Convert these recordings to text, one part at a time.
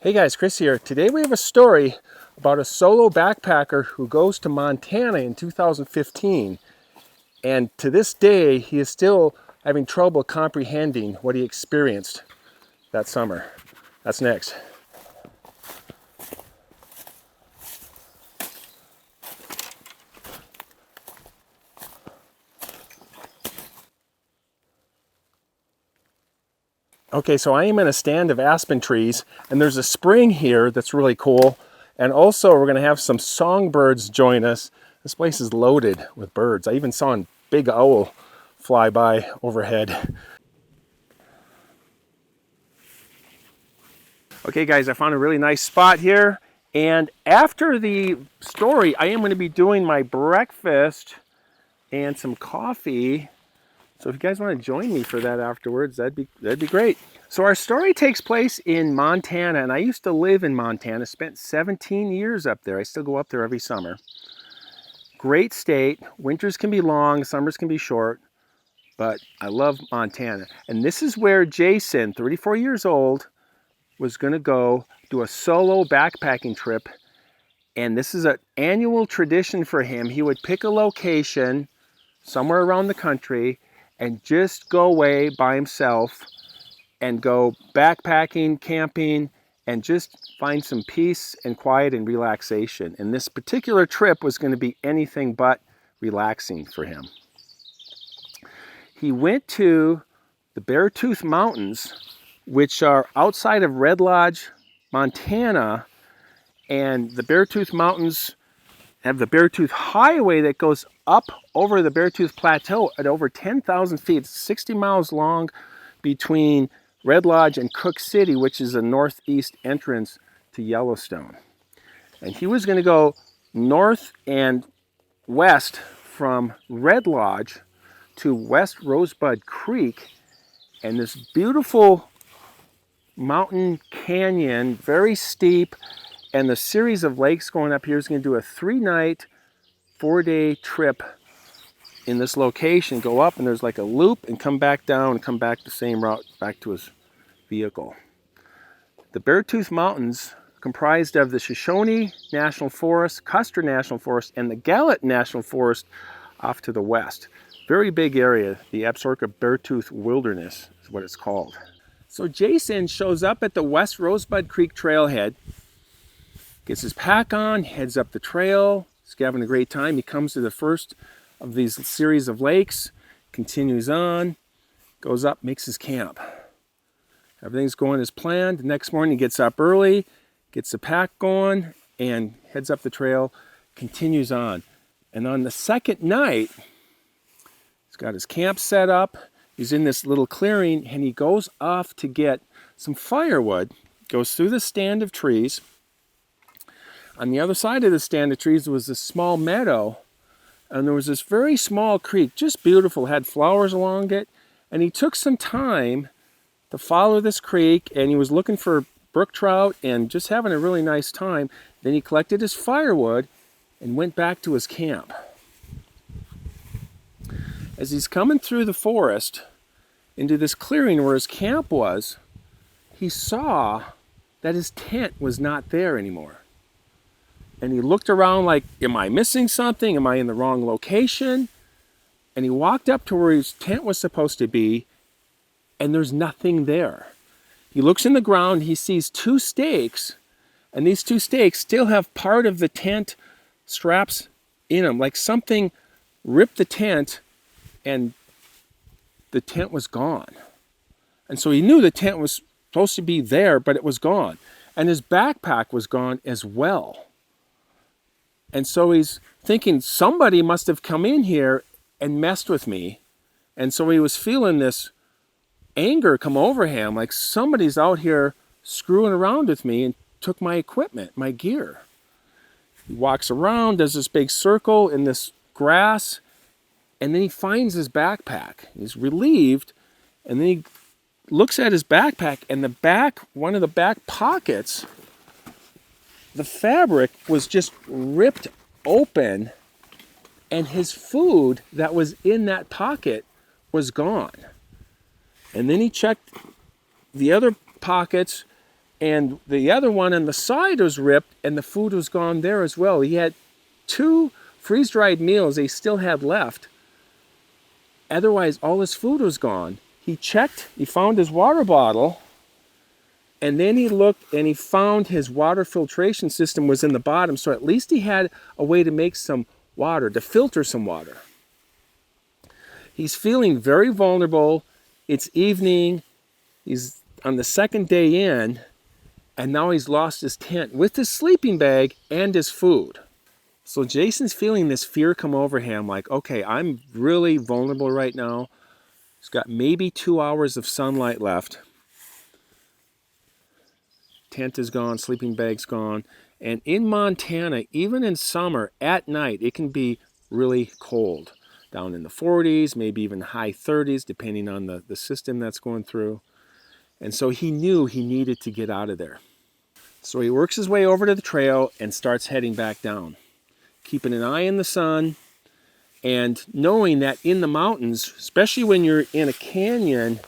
Hey guys, Chris here. Today we have a story about a solo backpacker who goes to Montana in 2015. And to this day, he is still having trouble comprehending what he experienced that summer. That's next. Okay, so I am in a stand of aspen trees, and there's a spring here that's really cool. And also we're gonna have some songbirds join us. This place is loaded with birds. I even saw a big owl fly by overhead. Okay guys, I found a really nice spot here. And after the story, I am gonna be doing my breakfast and some coffee. So if you guys want to join me for that afterwards, that'd be great. So our story takes place in Montana, and I used to live in Montana, spent 17 years up there. I still go up there every summer. Great state. Winters can be long, summers can be short, but I love Montana. And this is where Jason, 34 years old, was going to go do a solo backpacking trip. And this is an annual tradition for him. He would pick a location somewhere around the country and just go away by himself and go backpacking, camping, and just find some peace and quiet and relaxation. And this particular trip was going to be anything but relaxing for him. He went to the Beartooth Mountains, which are outside of Red Lodge, Montana, and the Beartooth Mountains have the Beartooth Highway that goes up over the Beartooth Plateau at over 10,000 feet. It's 60 miles long between Red Lodge and Cook City, which is a northeast entrance to Yellowstone. And he was going to go north and west from Red Lodge to West Rosebud Creek, and this beautiful mountain canyon, very steep, and the series of lakes going up here is going to do a 3-night, 4-day trip in this location. Go up and there's like a loop and come back down and come back the same route back to his vehicle. The Beartooth Mountains comprised of the Shoshone National Forest, Custer National Forest, and the Gallup National Forest off to the west. Very big area. The Absaroka Beartooth Wilderness is what it's called. So Jason shows up at the West Rosebud Creek trailhead, gets his pack on, heads up the trail. He's having a great time. He comes to the first of these series of lakes, continues on, goes up, makes his camp. Everything's going as planned. The next morning he gets up early, gets the pack going, and heads up the trail, continues on. And on the second night, he's got his camp set up. He's in this little clearing, and he goes off to get some firewood, goes through the stand of trees. On the other side of the stand of trees was a small meadow, and there was this very small creek, just beautiful, had flowers along it. And he took some time to follow this creek, and he was looking for brook trout and just having a really nice time. Then he collected his firewood and went back to his camp. As he's coming through the forest into this clearing where his camp was, he saw that his tent was not there anymore. And he looked around like, am I missing something? Am I in the wrong location? And he walked up to where his tent was supposed to be, and there's nothing there. He looks in the ground, he sees 2 stakes, and these 2 stakes still have part of the tent straps in them, like something ripped the tent, and the tent was gone. And so he knew the tent was supposed to be there, but it was gone. And his backpack was gone as well. And so he's thinking, somebody must have come in here and messed with me. And so he was feeling this anger come over him, like somebody's out here screwing around with me and took my equipment, my gear. He walks around, does this big circle in this grass, and then he finds his backpack. He's relieved, and then he looks at his backpack, and one of the back pockets, the fabric was just ripped open, and his food that was in that pocket was gone. And then he checked the other pockets, And the other one on the side was ripped, and the food was gone there as well. He had 2 freeze-dried meals he still had left. Otherwise, all his food was gone. He checked, he found his water bottle, and then he looked and he found his water filtration system was in the bottom, so at least he had a way to make some water, to filter some water. He's feeling very vulnerable. It's evening. He's on the 2nd day in, and now he's lost his tent with his sleeping bag and his food. So Jason's feeling this fear come over him, like, okay, I'm really vulnerable right now. He's got maybe 2 hours of sunlight left. Tent is gone, sleeping bag's gone. And in Montana, even in summer, at night, it can be really cold. Down in the 40s, maybe even high 30s, depending on the system that's going through. And so he knew he needed to get out of there. So he works his way over to the trail and starts heading back down, keeping an eye on the sun and knowing that in the mountains, especially when you're in a canyon,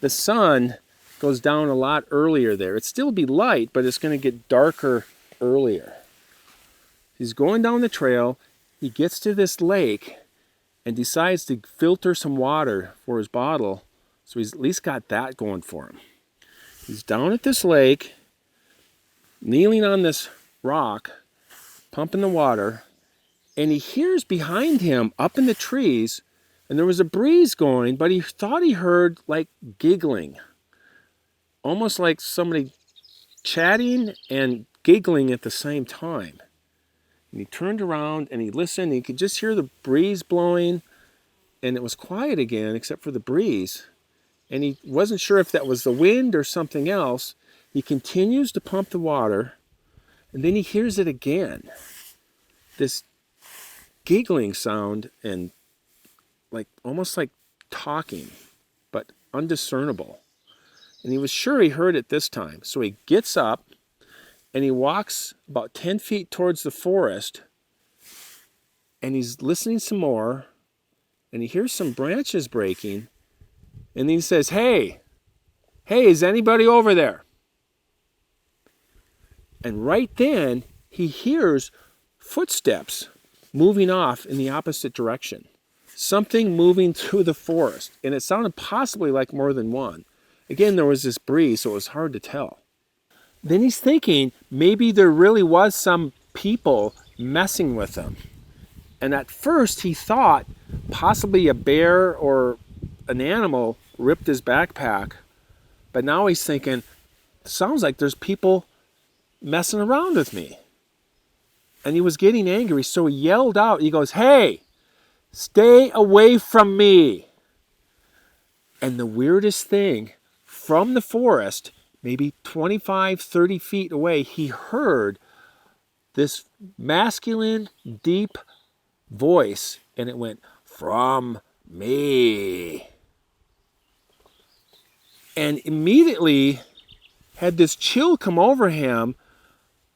the sun goes down a lot earlier there. It'd still be light, but it's going to get darker earlier. He's going down the trail. He gets to this lake and decides to filter some water for his bottle, so he's at least got that going for him. He's down at this lake, kneeling on this rock, pumping the water, and he hears behind him, up in the trees, and there was a breeze going, but he thought he heard like giggling. Almost like somebody chatting and giggling at the same time. And he turned around and he listened, and he could just hear the breeze blowing, and it was quiet again except for the breeze. And he wasn't sure if that was the wind or something else. He continues to pump the water, and then he hears it again. This giggling sound, and like almost like talking, but undiscernible. And he was sure he heard it this time. So he gets up and he walks about 10 feet towards the forest, and he's listening some more, and he hears some branches breaking, and he says, hey, is anybody over there? And right then he hears footsteps moving off in the opposite direction. Something moving through the forest, and it sounded possibly like more than one. Again, there was this breeze, so it was hard to tell. Then he's thinking maybe there really was some people messing with him. And at first he thought possibly a bear or an animal ripped his backpack. But now he's thinking, sounds like there's people messing around with me. And he was getting angry, so he yelled out, he goes, hey, stay away from me. And the weirdest thing, from the forest, maybe 25, 30 feet away, he heard this masculine, deep voice, and it went, from me. And immediately had this chill come over him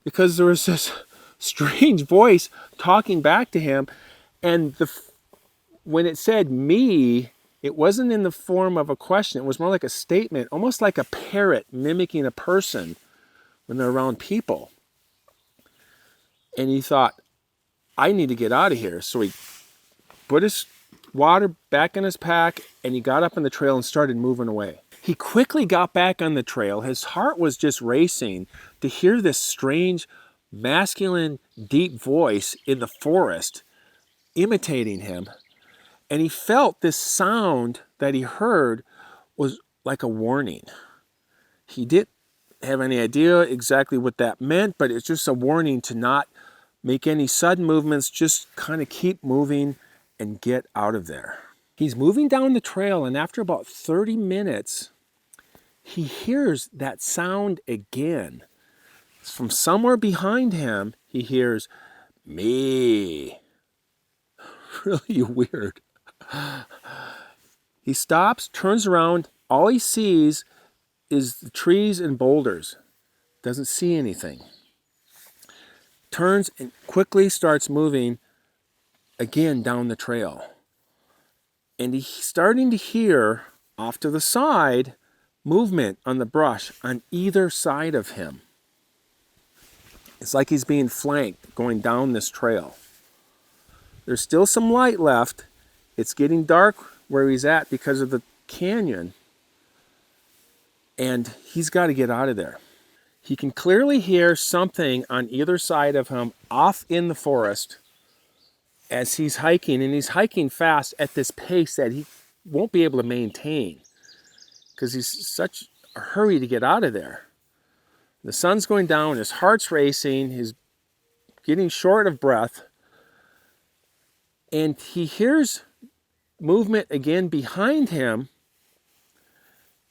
because there was this strange voice talking back to him. And when it said me, it wasn't in the form of a question. It was more like a statement, almost like a parrot mimicking a person when they're around people. And he thought, I need to get out of here. So he put his water back in his pack, and he got up on the trail and started moving away. He quickly got back on the trail. His heart was just racing to hear this strange, masculine, deep voice in the forest imitating him. And he felt this sound that he heard was like a warning. He didn't have any idea exactly what that meant, but it's just a warning to not make any sudden movements, just kind of keep moving and get out of there. He's moving down the trail, and after about 30 minutes, he hears that sound again. From somewhere behind him, he hears, me. Really weird. He stops, turns around. All he sees is the trees and boulders. Doesn't see anything. Turns and quickly starts moving again down the trail. And he's starting to hear off to the side movement on the brush on either side of him. It's like he's being flanked going down this trail. There's still some light left. It's getting dark where he's at because of the canyon. And he's got to get out of there. He can clearly hear something on either side of him off in the forest as he's hiking. And he's hiking fast at this pace that he won't be able to maintain because he's such a hurry to get out of there. The sun's going down, his heart's racing, he's getting short of breath. And he hears movement again behind him.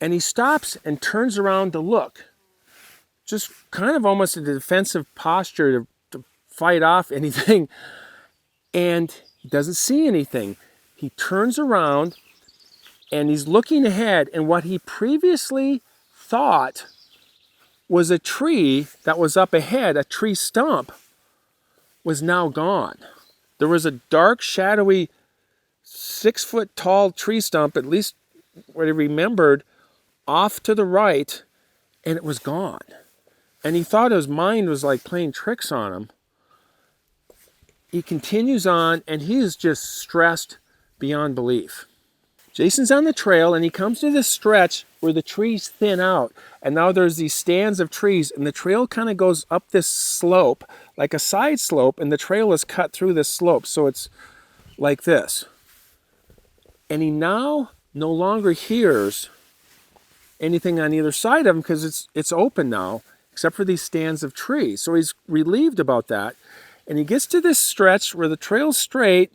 And he stops and turns around to look. Just kind of almost a defensive posture to fight off anything. And he doesn't see anything. He turns around and he's looking ahead. And what he previously thought was a tree that was up ahead, a tree stump, was now gone. There was a dark, shadowy, 6-foot tall tree stump, at least what he remembered, off to the right, and it was gone. And he thought his mind was like playing tricks on him. He continues on, and he is just stressed beyond belief. Jason's on the trail, and he comes to this stretch where the trees thin out. And now there's these stands of trees, and the trail kind of goes up this slope, like a side slope, and the trail is cut through this slope. So it's like this. And he now no longer hears anything on either side of him because it's open now, except for these stands of trees. So he's relieved about that. And he gets to this stretch where the trail's straight,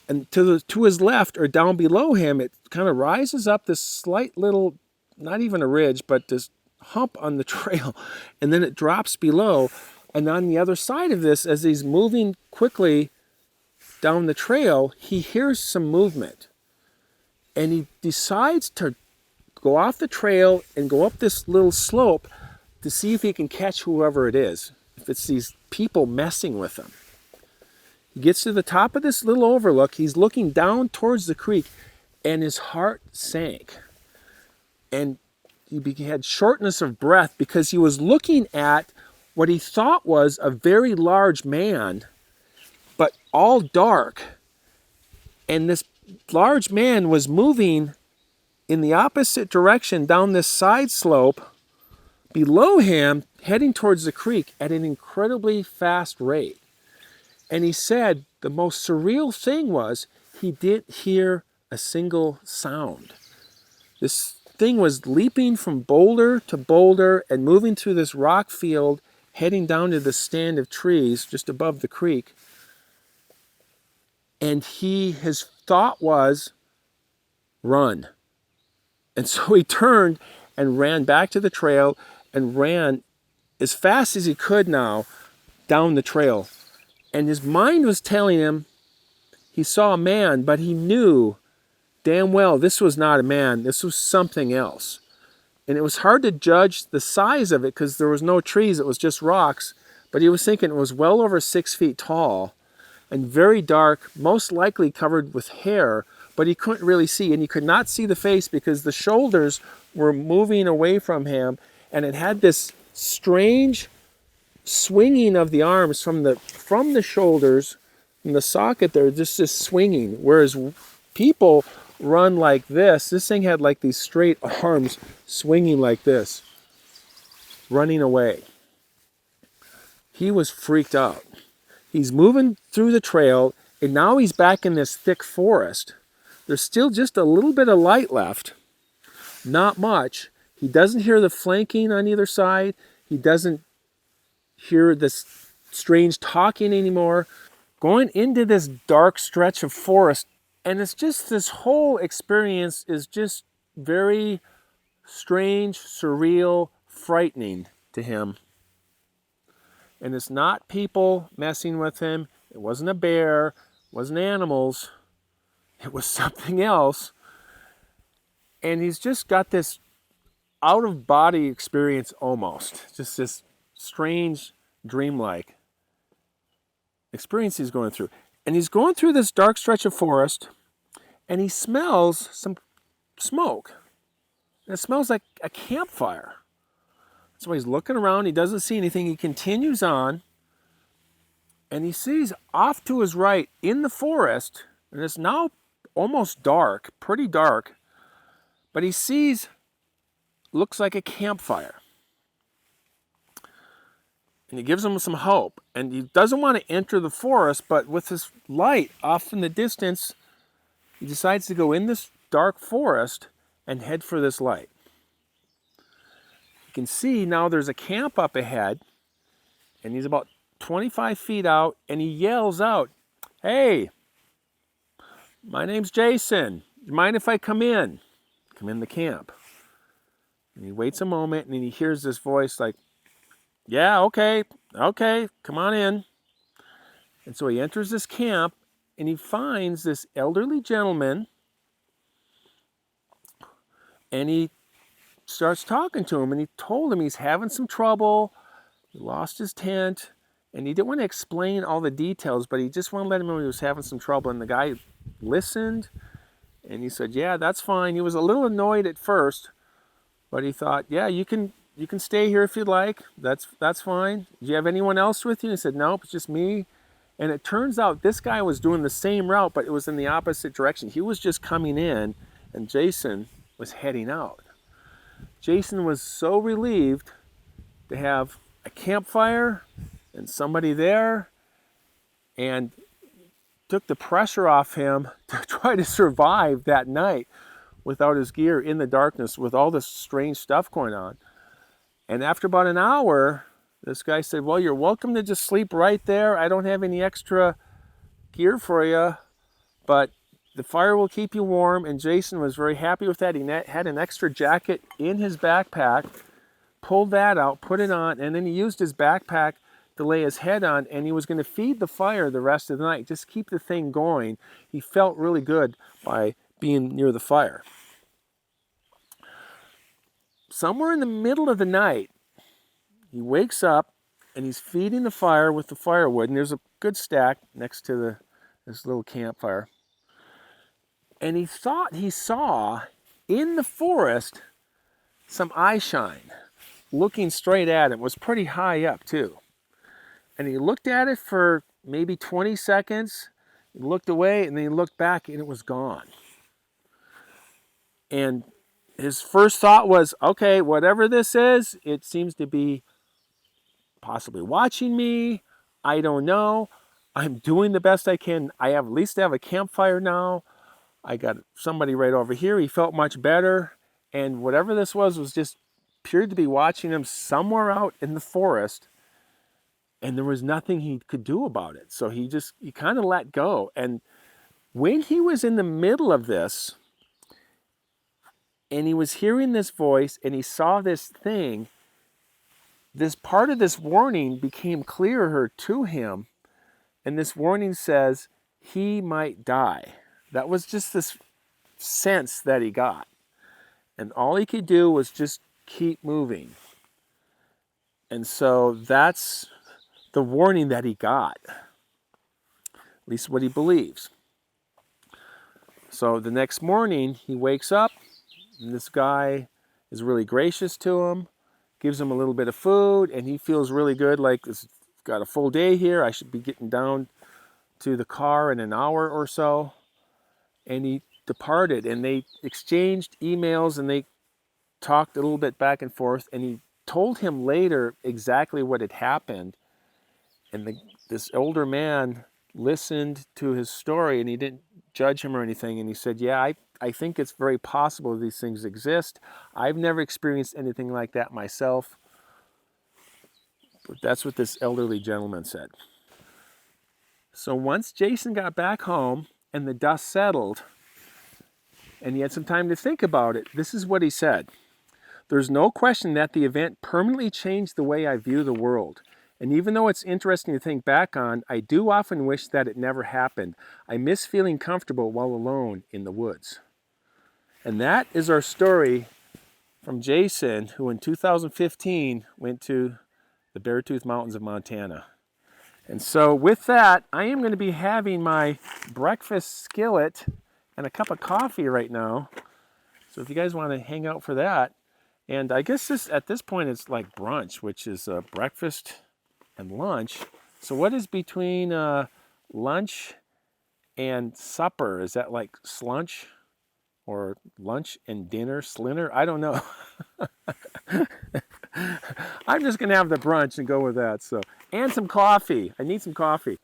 and to his left or down below him, it kind of rises up this slight little, not even a ridge, but this hump on the trail. And then it drops below. And on the other side of this, as he's moving quickly down the trail, he hears some movement. And he decides to go off the trail and go up this little slope to see if he can catch whoever it is, if it's these people messing with him. He gets to the top of this little overlook. He's looking down towards the creek, and his heart sank. And he had shortness of breath because he was looking at what he thought was a very large man, but all dark. And this large man was moving in the opposite direction down this side slope below him, heading towards the creek at an incredibly fast rate. And he said the most surreal thing was he didn't hear a single sound. This thing was leaping from boulder to boulder and moving through this rock field, heading down to the stand of trees just above the creek. And his thought was, run. And so he turned and ran back to the trail and ran as fast as he could now down the trail. And his mind was telling him he saw a man, but he knew damn well this was not a man. This was something else. And it was hard to judge the size of it because there was no trees. It was just rocks. But he was thinking it was well over 6 feet tall and very dark, most likely covered with hair, but he couldn't really see. And he could not see the face because the shoulders were moving away from him. And it had this strange swinging of the arms from the shoulders, from the socket there, just this swinging. Whereas people run like this thing had like these straight arms swinging like this, running away. He was freaked out. He's moving through the trail, and now he's back in this thick forest. There's still just a little bit of light left, not much. He doesn't hear the flanking on either side. He doesn't hear this strange talking anymore. Going into this dark stretch of forest, and it's just this whole experience is just very strange, surreal, frightening to him. And it's not people messing with him. It wasn't a bear. It wasn't animals. It was something else. And he's just got this out-of-body experience almost. Just this strange, dreamlike experience he's going through. And he's going through this dark stretch of forest, and he smells some smoke. and it smells like a campfire. So he's looking around, he doesn't see anything, he continues on, and he sees off to his right in the forest, and it's now almost dark, pretty dark, but he sees, looks like a campfire. And he gives him some hope, and he doesn't want to enter the forest, but with this light off in the distance, he decides to go in this dark forest and head for this light. You can see now there's a camp up ahead, and he's about 25 feet out, and he yells out, "Hey, my name's Jason. Do you mind if I come in?" Come in the camp. And he waits a moment, and then he hears this voice like, "Yeah, okay, come on in." And so he enters this camp, and he finds this elderly gentleman, and he starts talking to him, and he told him he's having some trouble. He lost his tent, and he didn't want to explain all the details, but he just wanted to let him know he was having some trouble. And the guy listened, and he said, "Yeah, that's fine." He was a little annoyed at first, but he thought, "Yeah, you can stay here if you'd like. That's fine. Do you have anyone else with you?" And he said, "Nope, it's just me." And it turns out this guy was doing the same route, but it was in the opposite direction. He was just coming in, and Jason was heading out. Jason was so relieved to have a campfire and somebody there, and took the pressure off him to try to survive that night without his gear in the darkness with all this strange stuff going on. And after about an hour, this guy said, "Well, you're welcome to just sleep right there. I don't have any extra gear for you, but the fire will keep you warm." And Jason was very happy with that. He had an extra jacket in his backpack, pulled that out, put it on, and then he used his backpack to lay his head on, and he was going to feed the fire the rest of the night, just keep the thing going. He felt really good by being near the fire. Somewhere in the middle of the night, he wakes up, and he's feeding the fire with the firewood, and there's a good stack next to this little campfire. And he thought he saw in the forest some eye shine looking straight at him. It was pretty high up too. And he looked at it for maybe 20 seconds, he looked away, and then he looked back, and it was gone. And his first thought was, okay, whatever this is, it seems to be possibly watching me. I don't know. I'm doing the best I can. I have at least have a campfire now. I got somebody right over here. He felt much better. And whatever this was just appeared to be watching him somewhere out in the forest. And there was nothing he could do about it. So he kind of let go. And when he was in the middle of this, and he was hearing this voice, and he saw this thing, this part of this warning became clearer to him. And this warning says, he might die. That was just this sense that he got. And all he could do was just keep moving. And so that's the warning that he got. At least what he believes. So the next morning, he wakes up, and this guy is really gracious to him, gives him a little bit of food, and he feels really good, like this got a full day here. I should be getting down to the car in an hour or so. And he departed, and they exchanged emails, and they talked a little bit back and forth, and he told him later exactly what had happened. And this older man listened to his story, and he didn't judge him or anything. And he said, yeah, I think it's very possible these things exist. I've never experienced anything like that myself. But that's what this elderly gentleman said. So once Jason got back home and the dust settled, and he had some time to think about it, this is what he said. There's no question that the event permanently changed the way I view the world. And even though it's interesting to think back on, I do often wish that it never happened. I miss feeling comfortable while alone in the woods. And that is our story from Jason, who in 2015 went to the Beartooth Mountains of Montana. And so with that, I am going to be having my breakfast skillet and a cup of coffee right now. So if you guys want to hang out for that, and I guess at this point it's like brunch, which is breakfast and lunch. So what is between lunch and supper? Is that like slunch or lunch and dinner, slinner? I don't know. I'm just gonna have the brunch and go with that. So, and some coffee. I need some coffee.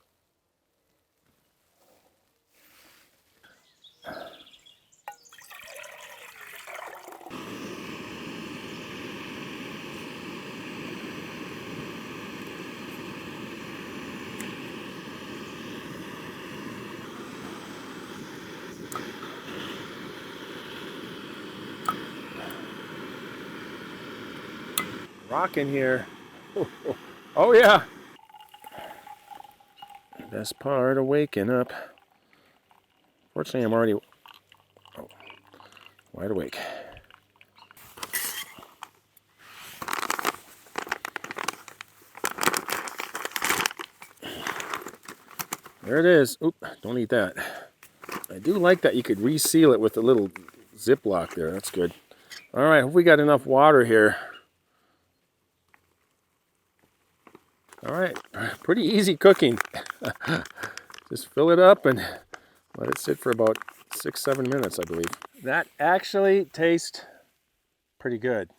Rocking here. Oh yeah. Best part of waking up. Fortunately, I'm already wide awake. There it is. Oop, don't eat that. I do like that you could reseal it with a little Ziploc there. That's good. All right, hope we got enough water here. All right, pretty easy cooking. Just fill it up and let it sit for about 6-7 minutes, I believe. That actually tastes pretty good.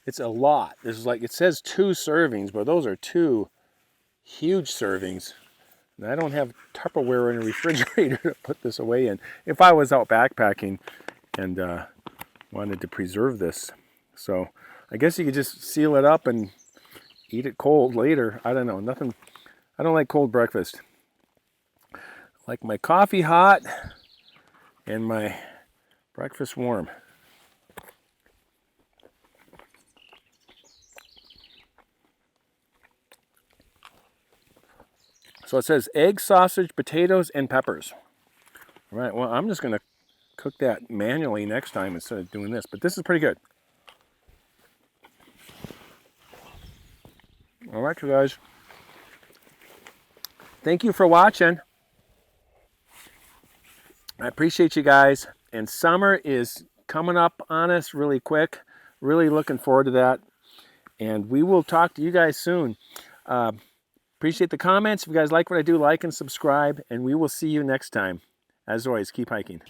It's a lot. This is like, it says 2 servings, but those are 2 huge servings. And I don't have Tupperware in a refrigerator to put this away in. If I was out backpacking and wanted to preserve this. So I guess you could just seal it up and eat it cold later. I don't know. Nothing. I don't like cold breakfast. I like my coffee hot and my breakfast warm. So it says egg, sausage, potatoes, and peppers. All right, well, I'm just going to cook that manually next time instead of doing this. But this is pretty good. All right, you guys. Thank you for watching. I appreciate you guys. And summer is coming up on us really quick. Really looking forward to that. And we will talk to you guys soon. Appreciate the comments. If you guys like what I do, like and subscribe. And we will see you next time. As always, keep hiking.